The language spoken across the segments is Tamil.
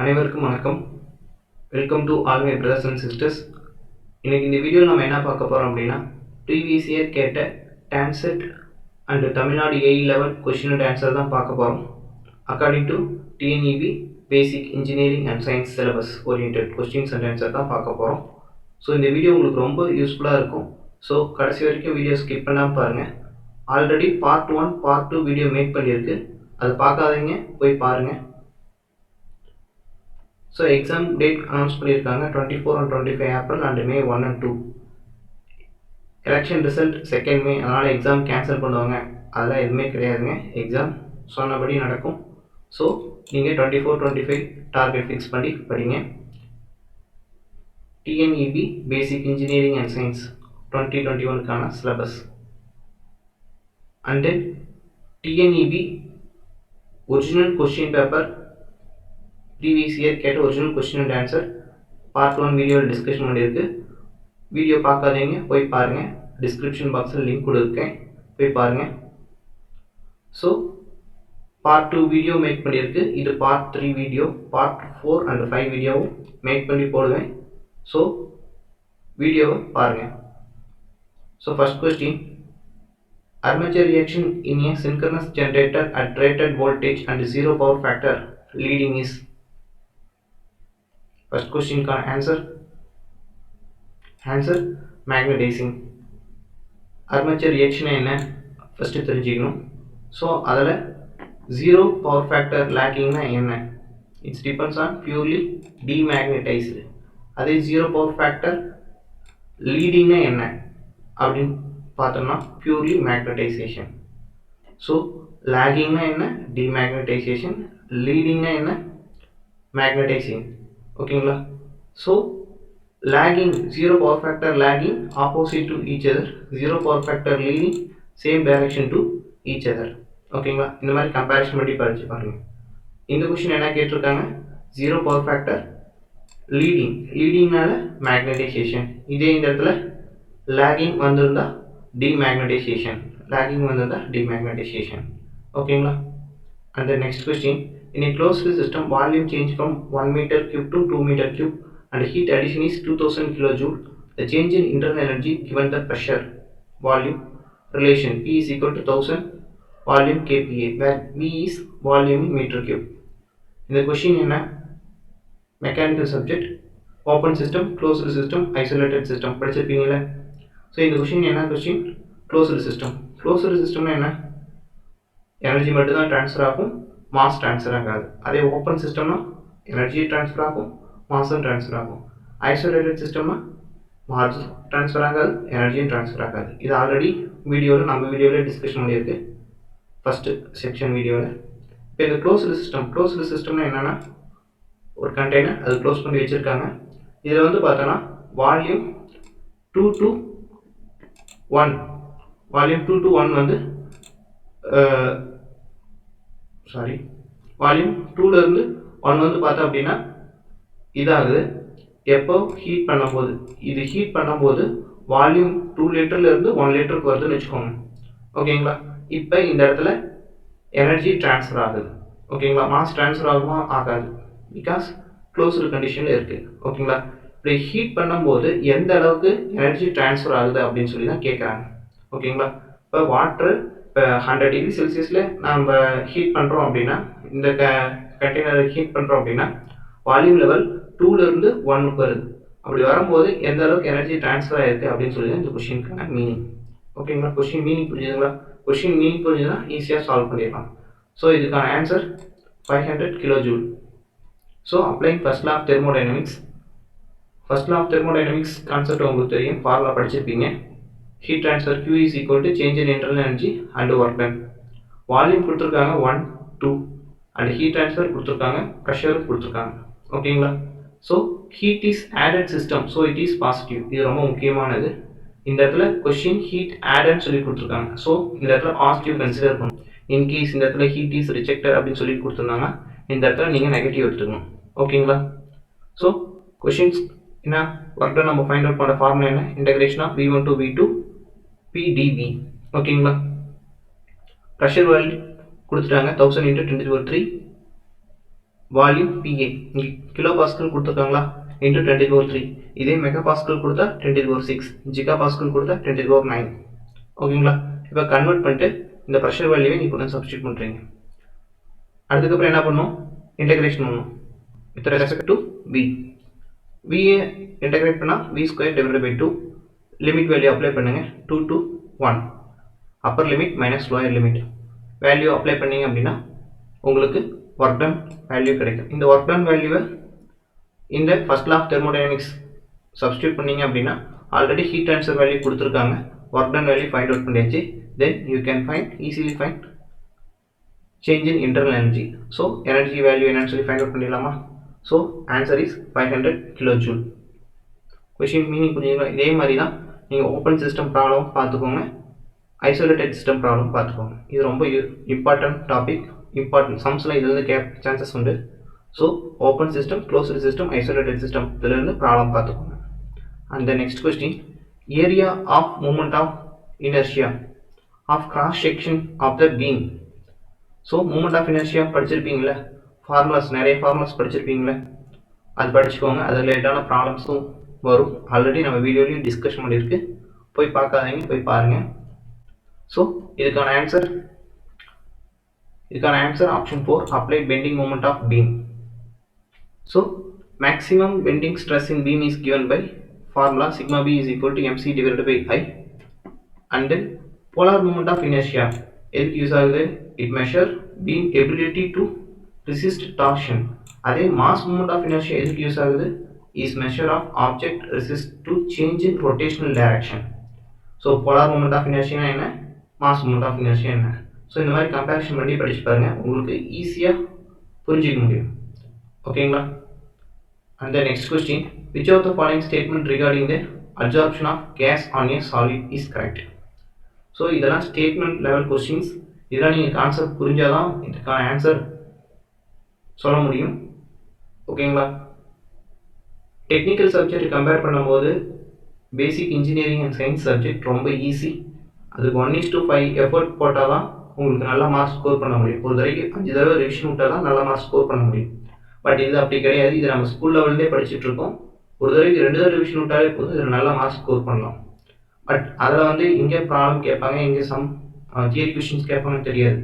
அனைவருக்கும் வணக்கம். Welcome to all my brothers and sisters. இன்னைக்கு இந்த வீடியோவில் நம்ம என்ன பார்க்க போகிறோம் அப்படின்னா, ப்ரீவியஸ் இயர் கேட்ட TANCET and Tamil Nadu AE level question and answer தான் பார்க்க போகிறோம். According to TNEB basic engineering and science syllabus orient questions and answer தான் பார்க்க போகிறோம். ஸோ இந்த வீடியோ உங்களுக்கு ரொம்ப யூஸ்ஃபுல்லாக இருக்கும். ஸோ கடைசி வரைக்கும் வீடியோ ஸ்கிப் பண்ணாமல் பாருங்கள். Already part 1 part 2 video make பண்ணியிருக்கு, அது பார்க்காதீங்க போய் பாருங்கள். ஸோ எக்ஸாம் டேட் அனௌன்ஸ் பண்ணியிருக்காங்க 24 and 25 April and May 1 and 2. Election result 2 May, அதனால் எக்ஸாம் கேன்சல் பண்ணுவாங்க, அதெல்லாம் எதுவுமே கிடையாதுங்க. எக்ஸாம் சொன்னபடி நடக்கும். ஸோ நீங்கள் 24-25 டார்கெட் ஃபிக்ஸ் பண்ணி படிங்க. TNEB basic engineering and science 2021க்கான syllabus and then TNEB original question paper previous year கேட்ட original question and answer part 1 வீடியோவில் டிஸ்கஷன் பண்ணியிருக்கு. வீடியோ பார்க்காதீங்க போய் பாருங்கள், டிஸ்கிரிப்ஷன் பாக்ஸில் லிங்க் கொடுத்துருக்கேன், போய் பாருங்கள். ஸோ பார்ட் 2 வீடியோ மேக் பண்ணியிருக்கு, இது பார்ட் 3 வீடியோ, பார்ட் 4 and 5 வீடியோவும் மேக் பண்ணி போடுவேன். ஸோ வீடியோவை பாருங்கள். So first question, armature reaction in a synchronous generator at rated voltage and zero power factor leading is. First question का answer magnetizing. armature reaction என்ன first தெரிஞ்சுக்கணும். ஸோ அதில் zero power factor laggingனா என்ன? It depends on purely demagnetized. அதே zero power factor leadingனா என்ன அப்படின்னு பார்த்தோம்னா purely magnetization. ஸோ laggingனா என்ன? demagnetization. leadingனா என்ன? magnetizing. ஓகேங்களா? So lagging, zero power factor lagging opposite to each other, zero power factor leading same direction to each other. ஓகேங்களா? இந்த மாதிரி கம்பேரிஷன் பண்ணி படிச்சு பாருங்க. இந்த கொஸ்டின் என்ன கேட்டிருக்காங்க? ஜீரோ பவர் ஃபேக்டர் லீடிங்னால மேக்னடைசேஷன், இதே இந்த இடத்துல லாகிங் வந்திருந்தா டிமேக்னடைசேஷன், ஓகேங்களா? And next question, in a closed system volume change from 1 meter cube to 2 meter cube and heat addition is 2000 kilojoule. The change in internal energy given the pressure volume relation P is equal to 1000 volume kPa, where V is volume in meter cube. இந்த கொஸ்டின் என்ன? Mechanical subject, open system, closed system, isolated system படிச்சிருப்பீங்களே. ஸோ இந்த கொஸ்டின் என்ன கொஸ்டின்? Closed system. க்ளோஸ்டு சிஸ்டம்னா என்ன? எனர்ஜி மட்டும் தான் ட்ரான்ஸ்ஃபர் ஆகும், மாஸ் ட்ரான்ஸ்ஃபர் ஆகாது. அதே ஓப்பன் சிஸ்டம்னா எனர்ஜி ட்ரான்ஸ்ஃபர் ஆகும், மாஸும் ட்ரான்ஸ்ஃபர் ஆகும். ஐசோலேட்டட் சிஸ்டம்னா மாஸ் ட்ரான்ஸ்ஃபர் ஆகாது, எனர்ஜியும் ட்ரான்ஸ்ஃபர் ஆகாது. இது ஆல்ரெடி நம்ம வீடியோவில் டிஸ்கஷன் பண்ணியிருக்கு ஃபஸ்ட்டு செக்ஷன் வீடியோவில். இப்போ இந்த க்ளோஸ்டு சிஸ்டம்னா என்னென்னா, ஒரு கண்டெய்னர் அது க்ளோஸ் பண்ணி வச்சுருக்காங்க. இதில் வந்து பார்த்தோன்னா வால்யூம் 2 to 1 வந்து வால்யூம் 2லேருந்து 1 வந்து பார்த்தோம் அப்படின்னா இதாகுது. எப்போ ஹீட் பண்ணும்போது, இது ஹீட் பண்ணும்போது வால்யூம் 2 லிட்டர்லேருந்து 1 லிட்டருக்கு வருதுன்னு வச்சுக்கோங்க. ஓகேங்களா? இப்போ இந்த இடத்துல எனர்ஜி ட்ரான்ஸ்ஃபர் ஆகுது. ஓகேங்களா? மாஸ் ட்ரான்ஸ்ஃபர் ஆகுமா? ஆகாது, பிகாஸ் க்ளோஸ்டு கண்டிஷனில் இருக்குது. ஓகேங்களா? இப்படி ஹீட் பண்ணும்போது எந்த அளவுக்கு எனர்ஜி ட்ரான்ஸ்ஃபர் ஆகுது அப்படின்னு சொல்லி தான் கேட்குறாங்க. ஓகேங்களா? இப்போ வாட்ரு இப்போ 100 டிகிரி செல்சியஸில் நம்ம ஹீட் பண்ணுறோம் அப்படின்னா, இந்த கண்டெய்னரை ஹீட் பண்ணுறோம் அப்படின்னா வால்யூம் லெவல் 2லேருந்து 1க்கு வருது. அப்படி வரும்போது எந்த அளவுக்கு எனர்ஜி ட்ரான்ஸ்ஃபர் ஆகிருக்கு அப்படின்னு சொல்லி தான் இந்த கொஸ்டினுக்கான மீனிங். ஓகேங்களா? கொஸ்டின் மீனிங் புரிஞ்சுதுங்களா? கொஸ்டின் மீனிங் புரிஞ்சுதுன்னா ஈஸியாக சால்வ் பண்ணிடலாம். ஸோ இதுக்கான answer 500 kilojoule. So applying first law of thermodynamics. First law of thermodynamics concept உங்களுக்கு தெரியும், ஃபார்முலா படிச்சிருப்பீங்க. Heat transfer Q is equal to change in internal energy and work done. Volume கொடுத்துருக்காங்க 1, 2 அண்ட் ஹீட் ட்ரான்ஸ்ஃபர் கொடுத்துருக்காங்க, ப்ரெஷரும் கொடுத்துருக்காங்க. ஓகேங்களா? So heat is added system, so it is positive. இது ரொம்ப முக்கியமானது. இந்த இடத்துல கொஸ்டின் ஹீட் ஆடட்னு சொல்லி கொடுத்துருக்காங்க. ஸோ இந்த இடத்துல பாசிட்டிவ் கன்சிடர் பண்ணணும். இன்கேஸ் இந்த இடத்துல ஹீட் இஸ் ரிஜெக்டட் அப்படின்னு சொல்லி கொடுத்துருந்தாங்க, இந்த இடத்துல நீங்கள் நெகட்டிவ் எடுத்துக்கணும். ஓகேங்களா? ஸோ கொஸ்டின்ஸ் என்ன ஒர்க் டன் நம்ம ஃபைண்ட் அவுட் பண்ண ஃபார்முலா என்ன? Integration of V1 to V2 PdV. ஓகேங்களா? ப்ரெஷர் வேல்யூ கொடுத்துட்டாங்க 1000 × 10⁻³ வால்யூம் PA இங்கே கிலோ பாஸ்கல் கொடுத்துருக்காங்களா இன்ட்டு 10⁻3. இதே மெகா பாஸ்கல் கொடுத்தா 10⁻6, ஜிகா பாஸ்கல் கொடுத்தா 10⁻9. ஓகேங்களா? இப்போ கன்வெர்ட் பண்ணிட்டு இந்த ப்ரெஷர் வேல்யூவை நீங்கள் கொண்டு சப்ஸ்டியூட் பண்ணுறீங்க. அதுக்கப்புறம் என்ன பண்ணணும்? இன்டெகிரேஷன் பண்ணணும் with respect to V. VA integrate பண்ணால் V²/2 லிமிட் வேல்யூ அப்ளை பண்ணுங்கள். 2 to 1 upper limit minus lower limit value apply பண்ணிங்க அப்படின்னா உங்களுக்கு ஒர்க் டன் வேல்யூ கிடைக்கும். இந்த ஒர்க் டன் வேல்யூவை இந்த first law of thermodynamics substitute பண்ணிங்க அப்படின்னா ஆல்ரெடி ஹீட் ட்ரான்ஸ்ஃபர் வேல்யூ கொடுத்துருக்காங்க. Work done value find out பண்ணியாச்சு. Then you can easily find change in internal energy. So energy value என்னன்னு சொல்லி ஃபைண்ட் அவுட் பண்ணிடலாமா? So answer is 500 kJ. Question meaning புரிஞ்சுங்களா? இதே மாதிரி தான் நீங்கள் ஓப்பன் சிஸ்டம் ப்ராப்ளம் பார்த்துக்கோங்க, ஐசோலேட்டட் சிஸ்டம் ப்ராப்ளம் பார்த்துக்கோங்க. இது ரொம்ப இம்பார்ட்டன்ட் டாபிக். இம்பார்ட்டன்ட் சம்ஸில் இதுலேருந்து கேட்க சான்சஸ் உண்டு. So open system, closed system, isolated system இதிலேருந்து ப்ராப்ளம் பார்த்துக்கோங்க. And the next question, area of moment of inertia of cross section of the beam. So moment of inertia படிச்சிருப்பீங்களே, ஃபார்முலாஸ் நிறைய ஃபார்முலாஸ் படிச்சிருப்பீங்களே, அது படிச்சுக்கோங்க. அது ரிலேட்டான ப்ராப்ளம்ஸும் வரும். ஆல்ரெடி நம்ம வீடியோலையும் டிஸ்கஷன் பண்ணியிருக்கு, போய் பார்க்காதீங்க, போய் பாருங்கள். ஸோ இதுக்கான answer option 4, applied bending moment of beam. So maximum bending stress in beam is given by formula sigma b is equal to mc divided by I. And then polar moment of inertia எதுக்கு யூஸ் ஆகுது? It measure beam ability to resist torsion. அதே மாஸ் மூமெண்ட் ஆஃப் இனர்ஷியா எதுக்கு யூஸ் ஆகுது? Is measure of object resist to change in rotational direction. So polar moment of inertia என்ன, மாஸ் மூமெண்ட் ஆஃப் இனர்ஷியா என்ன? ஸோ இந்த மாதிரி கம்பேரிஷன் பண்ணி படிச்சு பாருங்கள், உங்களுக்கு ஈஸியாக புரிஞ்சிக்க முடியும். ஓகேங்களா? And the next question, which of the following statement regarding the absorption of gas on a solid is correct? So இதெல்லாம் ஸ்டேட்மெண்ட் லெவல் கொஸ்டின்ஸ். இதெல்லாம் நீங்கள் கான்செப்ட் புரிஞ்சாதான் இதுக்கான ஆன்சர் சொல்ல முடியும். ஓகேங்களா? டெக்னிக்கல் சப்ஜெக்ட் கம்பேர் பண்ணும்போது பேசிக் இன்ஜினியரிங் அண்ட் சயின்ஸ் சப்ஜெக்ட் ரொம்ப ஈஸி. அதுக்கு 1:5 எஃபர்ட் போட்டால் தான் உங்களுக்கு நல்ல மார்க் ஸ்கோர் பண்ண முடியும். ஒரு தடவைக்கு 5 தடவை ரிவிஷன் விட்டால் தான் நல்ல மார்க் ஸ்கோர் பண்ண முடியும். பட் இது அப்படி கிடையாது. இது நம்ம ஸ்கூல் லெவல்லே படிச்சுட்டு இருக்கோம். ஒரு தடவைக்கு 2 தடவை ரிவிஷன் விட்டாலே போதும், இதில் நல்ல மார்க் ஸ்கோர் பண்ணலாம். பட் அதில் இங்கே ப்ராப்ளம் கேட்பாங்க, இங்கே சம் தியரி கொஷின்ஸ் கேட்பாங்கன்னு தெரியாது.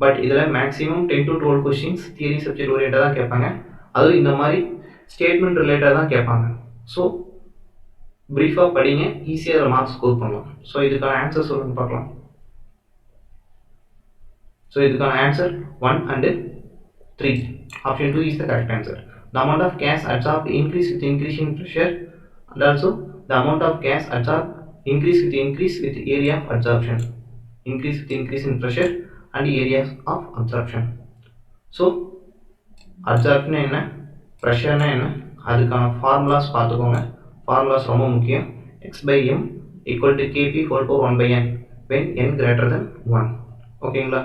பட் இதில் maximum 10 to 12 questions theory subject ஓரியண்டாக தான் கேட்பாங்க. அதுவும் இந்த மாதிரி ஸ்டேட்மெண்ட் ரிலேட்டாக தான் கேட்பாங்க. ஸோ ப்ரீஃபாக படிங்க, ஈஸியாக அதில் மார்க் ஸ்கோர் பண்ணலாம். ஸோ இதுக்கான ஆன்சர் சொல்லுங்க பார்க்கலாம். ஸோ இதுக்கான answer 1 and 3. Option 2 is the correct answer. The amount of gas absorbed increase with increasing pressure, and also the amount of gas absorbed increase with area of absorption. Increase with increase in pressure and areas of absorption. So absorption என்ன, pressure என்ன, அதுக்கான ஃபார்முலாஸ் பார்த்துக்கோங்க. ஃபார்முலாஸ் ரொம்ப முக்கியம். x/m equal to kp whole power 1/n when n greater than 1. ஓகேங்களா?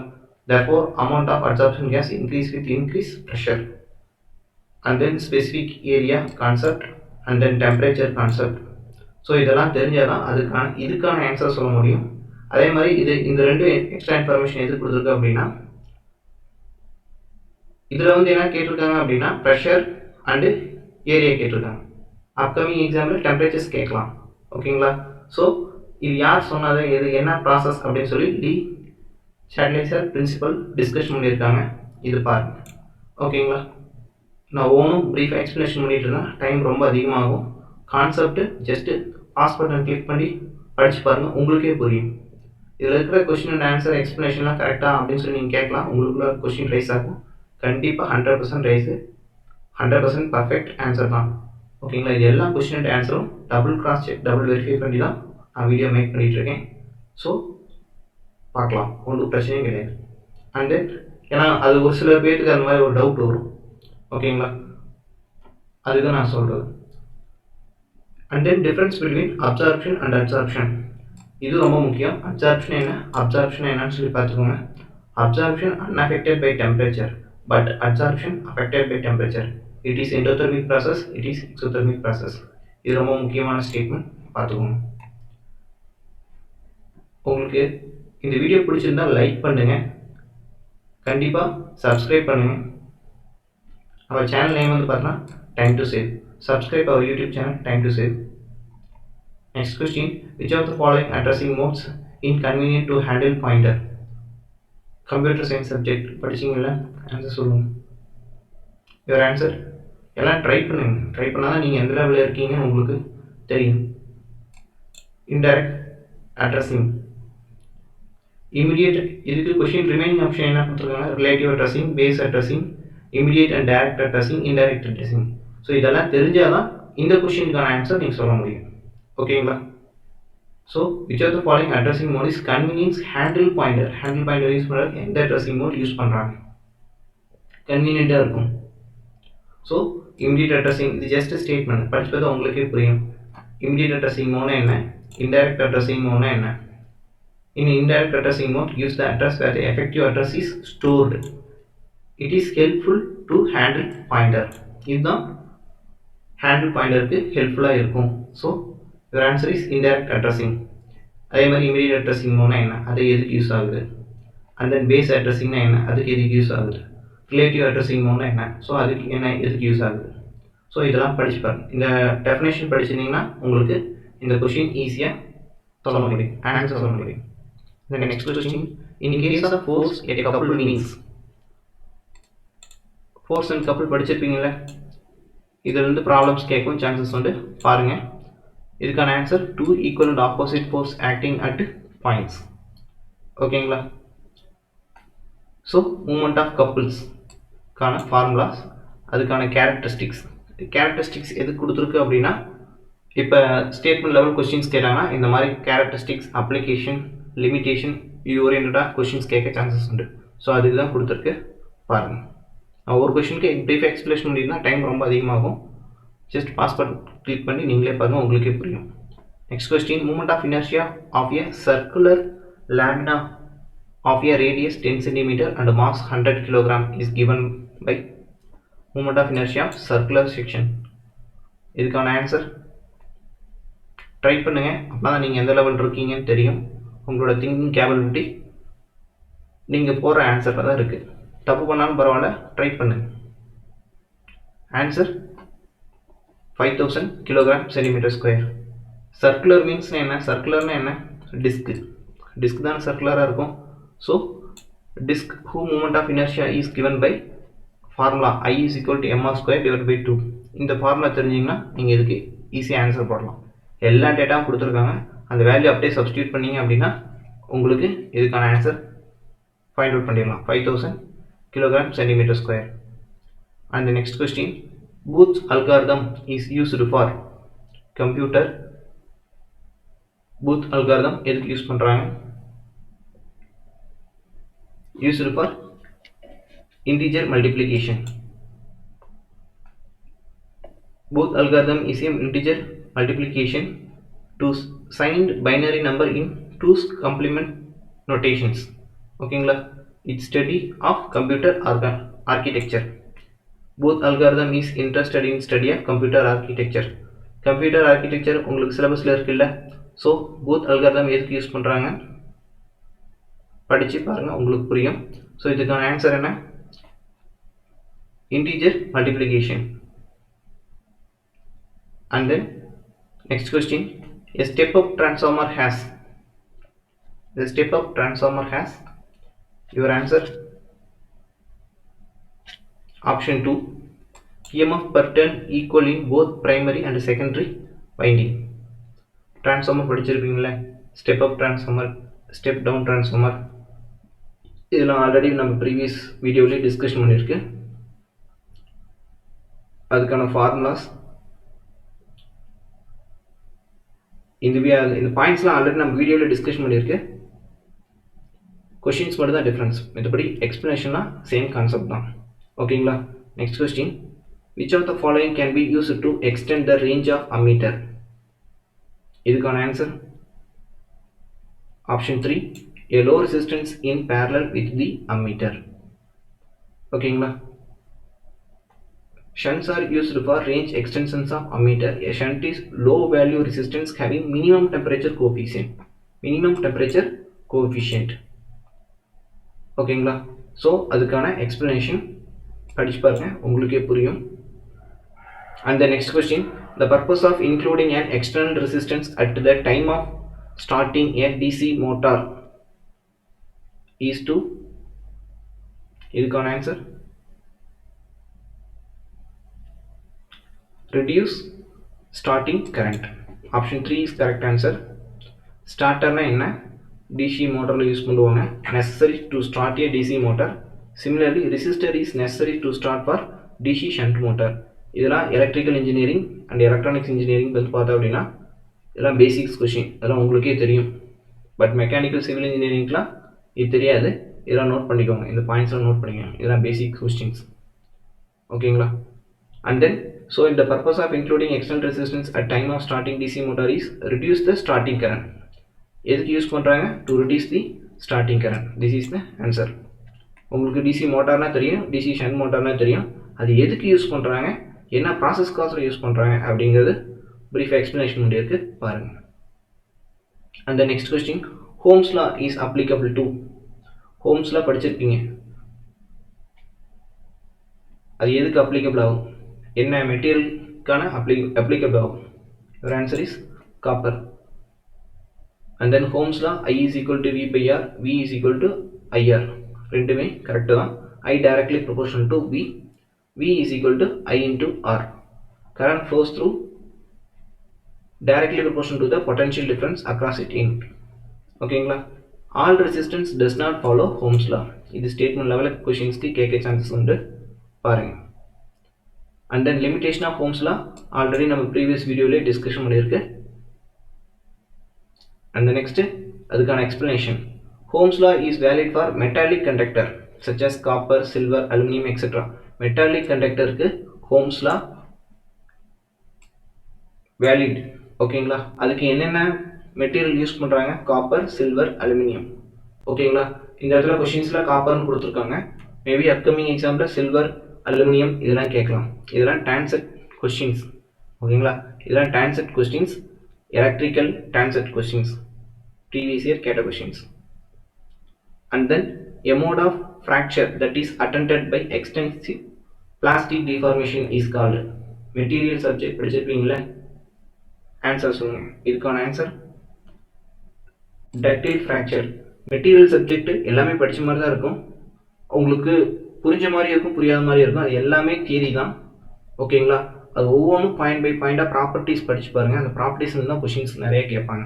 Therefore amount of absorption gas increase with increase pressure, and then specific area concept, and then temperature concept. So இதெல்லாம் தெரிஞ்சாதான் இதுக்கான ஆன்சர் சொல்ல முடியும். அதே மாதிரி இந்த ரெண்டு எக்ஸ்ட்ரா இன்ஃபர்மேஷன் எது கொடுத்துருக்கு அப்படின்னா, இதில் என்ன கேட்டிருக்காங்க அப்படின்னா ப்ரெஷர் அண்டு ஏரியா கேட்டிருக்காங்க. அப்கமிங் எக்ஸாம்பிள் டெம்பரேச்சர்ஸ் கேட்கலாம். ஓகேங்களா? ஸோ இது யார் சொன்னது, இது என்ன ப்ராசஸ் அப்படின்னு சொல்லி டி சாட்லைசர் பிரின்சிபல் டிஸ்கஷன் பண்ணியிருக்காங்க. இது பாருங்க. ஓகேங்களா? நான் ஓனும் ப்ரீஃபாக எக்ஸ்ப்ளனேஷன் பண்ணிட்டு இருந்தேன், டைம் ரொம்ப அதிகமாகும். Concept just pass button click பண்ணி படித்து பாருங்கள், உங்களுக்கே புரியும். இதில் இருக்கிற கொஸ்டின் அண்ட் ஆன்சர் எக்ஸ்ப்ளனேஷன்லாம் கரெக்டாக அப்படின்னு சொல்லி நீங்கள் கேட்கலாம். உங்களுக்குள்ள கொஸ்டின் ரைஸ் ஆகும். கண்டிப்பாக 100% ரைஸு, 100% பர்ஃபெக்ட் ஆன்சர் தான். ஓகேங்களா? இது எல்லா கொஸ்டின் அண்ட் ஆன்சரும் double cross check, double verify பண்ணி தான் நான் வீடியோ மேக் பண்ணிகிட்ருக்கேன். ஸோ பார்க்கலாம், ஒன்றும் பிரச்சனையும் கிடையாது. அண்டு ஏன்னா அது ஒரு சில பேருக்கு அந்த மாதிரி ஒரு டவுட் வரும். ஓகேங்களா? அதுதான் நான் சொல்கிறது. And then difference between absorption and absorption, இது ரொம்ப முக்கியம். அப்சார்ப்ஷன் என்ன, அப்சார்ப்ஷன் என்னன்னு சொல்லி பார்த்துக்கோங்க. Absorption unaffected by temperature, but absorption affected by temperature. It is endothermic process, it is exothermic process. இது ரொம்ப முக்கியமான ஸ்டேட்மெண்ட், பார்த்துக்கோங்க. உங்களுக்கு இந்த வீடியோ பிடிச்சிருந்தால் லைக் பண்ணுங்கள், கண்டிப்பாக சப்ஸ்கிரைப் பண்ணுங்கள். our channel name வந்து பார்த்தா time to save. Subscribe our YouTube channel time to save. Next question, which of the following addressing modes inconvenient to handle pointer? Computer science subject படிச்சீங்களா? ஆன்சர் சொல்லுங்க. your answer எல்லாம் ட்ரை பண்ணுங்க. ட்ரை பண்ணாதான் நீங்கள் எந்த லெவலில் இருக்கீங்கன்னு உங்களுக்கு தெரியும். indirect addressing, immediate, இதுக்கு கொஸ்டின் ரிமைனிங் ஆப்ஷன் என்ன கொடுத்துருக்காங்க? Relative addressing, base addressing, immediate and direct addressing, indirect addressing. So இதெல்லாம் தெரிஞ்சாதான் இந்த கொஸ்டினுக்கான ஆன்சர் நீங்கள் சொல்ல முடியும். ஓகேங்களா? So which of the following addressing mode is convenience handle pointer? handle pointer use பண்ணுறது எந்த addressing mode யூஸ் பண்ணுறாங்க? கன்வீனியண்ட்டாக இருக்கும். ஸோ immediate addressing இது ஜஸ்ட் ஸ்டேட்மெண்ட், படிச்சது உங்களுக்கே புரியும். immediate addressing mode என்ன, indirect addressing mode என்ன? In indirect addressing mode, use the address where the effective address is stored. It is helpful to handle pointer. இதுதான் handle pointer க்கு ஹெல்ப்ஃபுல்லாக இருக்கும். So your answer is indirect addressing. அதே மாதிரி immediate addressing mode என்ன, அது எதுக்கு யூஸ் ஆகுது? and then base addressing என்ன, அதுக்கு எதுக்கு யூஸ் ஆகுது? relative addressing mode என்ன, ஸோ அதுக்கு என்ன எதுக்கு யூஸ் ஆகுது? ஸோ இதெல்லாம் படிச்சு பாருங்க. இந்த டெஃபினேஷன் படிச்சிருந்தீங்கன்னா உங்களுக்கு இந்த கொஸ்டின் ஈஸியாக சொல்ல முடியும், ஆன்சர் சொல்ல முடியும். The next question, in case of force a couple means. force and couple படிச்சிருப்பீங்கல்ல, இதிலிருந்து ப்ராப்ளம்ஸ் கேட்கும் சான்சஸ் உண்டு, பாருங்க. இதுக்கான answer two equal and opposite force acting at points. ஓகேங்களா? ஸோ மூமெண்ட் ஆஃப் கப்புள்ஸ் கான ஃபார்முலாஸ், அதுக்கான கேரக்டரிஸ்டிக்ஸ் எது கொடுத்துருக்கு அப்படின்னா, இப்போ ஸ்டேட்மெண்ட் லெவல் கொஸ்டின்ஸ் கேட்டாங்கன்னா இந்த மாதிரி கேரக்டரிஸ்டிக்ஸ், அப்ளிகேஷன், லிமிட்டேஷன் இது ஓரியன்டாக கொஸ்டின்ஸ் கேட்க சான்சஸ் உண்டு. ஸோ அதுக்கு தான் கொடுத்துருக்கு, பாருங்கள். ஒரு கொஸ்டினுக்கு ப்ரீஃப் எக்ஸ்பிளேஷன் முடியும்னா டைம் ரொம்ப அதிகமாகும். ஜஸ்ட் பாஸ் பட்டன் கிளிக் பண்ணி நீங்களே பாருங்கள், உங்களுக்கே புரியும். Next question, moment of inertia of a circular lamina of a radius 10 cm and mass 100 kg is given by moment of inertia of circular section. இதுக்கான ஆன்சர் ட்ரை பண்ணுங்க, அப்பதான் நீங்கள் எந்த லெவல் இருக்கீங்கன்னு தெரியும். உங்களோட திங்கிங் கேபபிலிட்டி நீங்கள் போகிற ஆன்சரில் தான் இருக்குது. தப்பு பண்ணாலும் பரவாயில்ல, ட்ரை பண்ணுங்க. Answer 5000 kg/cm². சர்க்குலர் மீன்ஸ் என்ன? சர்க்குலர்னா என்ன? டிஸ்க் தான் சர்க்குலராக இருக்கும். So disk who moment of inertia is given by formula I is equal to mr²/2. இந்த ஃபார்முலா தெரிஞ்சிங்கன்னா நீங்கள் இதுக்கு ஈஸியாக ஆன்சர் போடலாம். எல்லா டேட்டாவும் கொடுத்துருக்காங்க, அந்த வேல்யூ அப்படியே சப்ஸ்டியூட் பண்ணிங்க அப்படின்னா உங்களுக்கு இதுக்கான ஆன்சர் ஃபைண்ட் அவுட் பண்ணிடலாம், 5000 kg/cm². And next question, Booth's algorithm is used for computer. Booth algorithm எதுக்கு யூஸ் பண்ணுறாங்க? used for integer multiplication. Booth algorithm is an integer multiplication to signed binary number in 2's complement notations. ஓகேங்களா? It's study of computer architecture. Booth algorithm is interested in study of computer architecture. Computer architecture உங்களுக்கு சிலபஸில் இருக்குல்ல, ஸோ Booth algorithm எதுக்கு யூஸ் பண்ணுறாங்க படித்து பாருங்கள், உங்களுக்கு புரியும். ஸோ இதுக்கான ஆன்சர் என்ன? integer multiplication. And then next question, a step-up transformer has. The step-up transformer has, your answer option 2, EMF per turn equal in both primary and secondary winding. Transformer படிச்சிருப்பீங்களே, step-up transformer, step-down transformer, இதெல்லாம் ஆல்ரெடி நம்ம ப்ரீவியஸ் வீடியோவிலே டிஸ்கஷன் பண்ணியிருக்கு. அதுக்கான ஃபார்முலாஸ் இந்த பாயிண்ட்ஸ்லாம் ஆல்ரெடி நம்ம வீடியோவில் டிஸ்கஷன் பண்ணியிருக்கு. கொஷின்ஸ் மட்டும் தான் டிஃப்ரென்ஸ், மற்றபடி எக்ஸ்ப்ளனேஷன்லாம் சேம் கான்செப்ட் தான். ஓகேங்களா? Next question, which of the following can be used to extend the range of ammeter? இதுக்கான answer option 3, a low resistance in parallel with the ammeter. ஓகேங்களா? Shunts are used for range extensions of ammeter. A shunt is low value resistance having minimum temperature coefficient. ஓகேங்களா? ஸோ அதுக்கான எக்ஸ்பிளனேஷன் படிச்சு பாருங்க உங்களுக்கே புரியும். And the next question, the purpose of including an external resistance at the time of starting a DC motor is to, இதுக்கான answer reduce starting current. Option 3 is correct answer. ஸ்டார்டர்னா என்ன, டிசி மோட்டரில் யூஸ் பண்ணுவாங்க, necessary to start a DC motor. Similarly, resistor is necessary to start for DC shunt motor. இதெல்லாம் electrical engineering and electronics engineering வந்து பார்த்தா அப்படின்னா இதெல்லாம் பேசிக்ஸ் கொஷின், இதெல்லாம் உங்களுக்கே தெரியும். பட் மெக்கானிக்கல் சிவில் இன்ஜினியரிங்லாம் இது தெரியாது, இதெல்லாம் நோட் பண்ணிக்கோங்க, இந்த பாயிண்ட்ஸ்லாம் நோட் பண்ணிக்கோங்க, இதெல்லாம் பேசிக் கொஸ்டின்ஸ். ஓகேங்களா? And then, so the purpose of including external resistance at time of starting DC motor is reduce the starting current. எதுக்கு யூஸ் பண்ணுறாங்க? To reduce the starting current. This is the answer. உங்களுக்கு டிசி மோட்டார்னா தெரியும், டிசி ஷண்ட் மோட்டார்னா தெரியும், அது எதுக்கு யூஸ் பண்ணுறாங்க, என்ன ப்ராசஸ்க்காக யூஸ் பண்ணுறாங்க அப்படிங்கிறது brief explanation இருக்கு பாருங்க. And the next question, Ohm's law is applicable to. Ohm's law படிச்சிருப்பீங்க, அது எதுக்கு applicable ஆகும், என்ன மெட்டீரியலுக்கான applicable ஆகும்? Your answer is copper. And then Ohm's law, I is equal to V by R, V is equal to IR. ரெண்டுமே கரெக்ட் தான். I directly proportional to V, V is equal to I into R. Current flows through directly proportional to the potential difference across it in. ஓகேங்களா? All resistance does not follow Ohm's law. இது ஸ்டேட்மெண்ட் லெவல் கொஷின்ஸ்க்கு கேட்க சான்சஸ் உண்டு பாருங்க. And then limitation of Ohm's law already நம்ம ப்ரீவியஸ் வீடியோவிலே டிஸ்கஷன் பண்ணியிருக்கு. And the next, அதுக்கான explanation. Ohm's law is valid for metallic conductor such as copper, silver, aluminum, etc. Metallic conductor க்கு Ohm's law valid. ஓகேங்களா? அதுக்கு என்னென்ன மெட்டீரியல் யூஸ் பண்ணுறாங்க? Copper, silver, aluminium. ஓகேங்களா? இந்த இடத்துல கொஷின்ஸில் காப்பர்னு கொடுத்துருக்காங்க, maybe upcoming example silver, aluminium இதெல்லாம் கேட்கலாம். இதெல்லாம் டான்செட் கொஸ்டின்ஸ். ஓகேங்களா? இதெல்லாம் TANCET questions, electrical TANCET questions, previous year கேட்ட questions. And then a mode of fracture that is attended by extensive plastic deformation is called. Material subject படிச்சிருப்பீங்களா? ஆன்சர் சொல்லுங்க. இதுக்கான answer ductile fracture. Material subject எல்லாமே படித்த மாதிரி தான் இருக்கும், உங்களுக்கு புரிஞ்ச மாதிரி இருக்கும், புரியாத மாதிரி இருக்கும், அது எல்லாமே தியரி தான். ஓகேங்களா? அது ஒவ்வொன்றும் பாயிண்ட் பை பாயிண்டாக ப்ராப்பர்ட்டிஸ் படித்து பாருங்கள், அந்த ப்ராப்பர்ட்டிஸ் தான் கொஷின்ஸ் நிறைய கேட்பாங்க.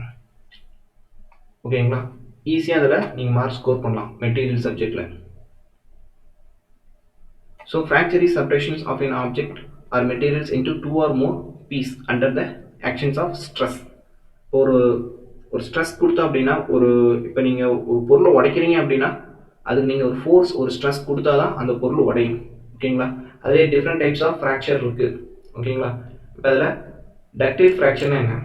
ஓகேங்களா? ஈஸியாக அதில் நீங்கள் மார்க் ஸ்கோர் பண்ணலாம் மெட்டீரியல் சப்ஜெக்டில். So fracture is separations of an object or materials into two or more piece under the actions of stress. ஒரு ஸ்ட்ரெஸ் கொடுத்தா அப்படின்னா, இப்போ நீங்கள் ஒரு பொருளை உடைக்கிறீங்க அப்படின்னா அதுக்கு நீங்கள் ஒரு ஃபோர்ஸ், ஒரு ஸ்ட்ரெஸ் கொடுத்தா தான் அந்த பொருள் உடையும். ஓகேங்களா? அதே டிஃப்ரெண்ட் டைப்ஸ் ஆஃப் ஃப்ராக்சர் இருக்குது. ஓகேங்களா? இப்போ அதில் டக்டைல் ஃப்ராக்சர்னா என்ன?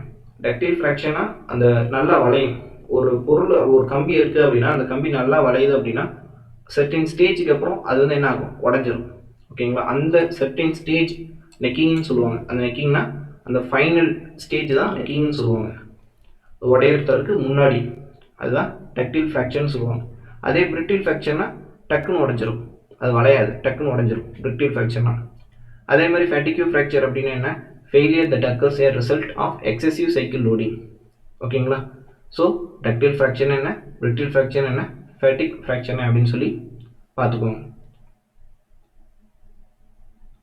டக்டைல் ஃப்ராக்சர்னா அந்த நல்லா வளையும், ஒரு பொருள், ஒரு கம்பி இருக்குது அப்படின்னா அந்த கம்பி நல்லா வளையுது அப்படின்னா செர்டின் ஸ்டேஜுக்கு அப்புறம் அது வந்து என்ன ஆகும்? உடஞ்சிரும். ஓகேங்களா? அந்த செர்டின் ஸ்டேஜ் நெக்கிங்னு சொல்லுவாங்க. அந்த நெக்கிங்னா அந்த ஃபைனல் ஸ்டேஜ் தான் நெக்கிங்னு சொல்லுவாங்க, உடையிறதுக்கு முன்னாடி. அதுதான் டக்டைல் ஃப்ராக்சர்னு சொல்லுவாங்க. அதே பிரிட்டில் ஃப்ராக்சர்னா டக்குன்னு உடஞ்சிரும், அது வளையாது, டக்குன்னு உடஞ்சிரும் பிரிட்டில் ஃப்ராக்சர்னா. அதே மாதிரி ஃபேட்டிக்யூ ஃப்ராக்சர் அப்படின்னா என்ன? Failure that occurs a result of excessive cycle loading. ஓகேங்களா? ஸோ டக்டைல் ஃப்ராக்சர் என்ன, பிரிட்டில் ஃப்ராக்சர் என்ன, ஃபேட்டிக் ஃப்ராக்சர் அப்படின்னு சொல்லி பார்த்துக்கோங்க.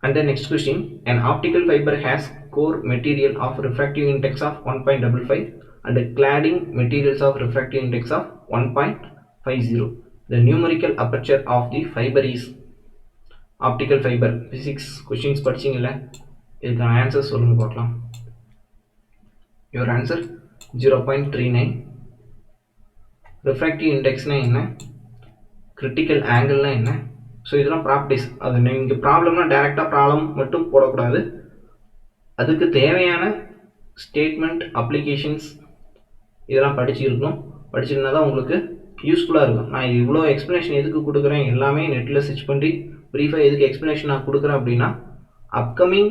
And the next question, an optical fiber has core material of refractive index of 1.55 and cladding materials of refractive index of 1.50. The numerical aperture of the fiber is. Optical fiber physics questions படிச்சீங்கல்ல, இதுக்கு ஆன்சர் சொல்லுங்க பார்க்கலாம். Your answer 0.39. refractive indexனா என்ன, critical angleனா என்ன, ஸோ இதெல்லாம் ப்ராப்பர்ட்டிஸ். அது நீங்கள் ப்ராப்ளம்னா டேரெக்டாக ப்ராப்ளம் மட்டும் போடக்கூடாது, அதுக்கு தேவையான ஸ்டேட்மெண்ட், அப்ளிகேஷன்ஸ் இதெல்லாம் படிச்சிருக்கணும். படிச்சிருந்தா தான் உங்களுக்கு யூஸ்ஃபுல்லாக இருக்கும். நான் இது இவ்வளோ எக்ஸ்ப்ளனேஷன் எதுக்கு கொடுக்குறேன், எல்லாமே நெட்டில் சர்ச் பண்ணி ப்ரீஃபாக எதுக்கு எக்ஸ்ப்ளனேஷன் நான் கொடுக்குறேன் அப்படின்னா அப்கமிங்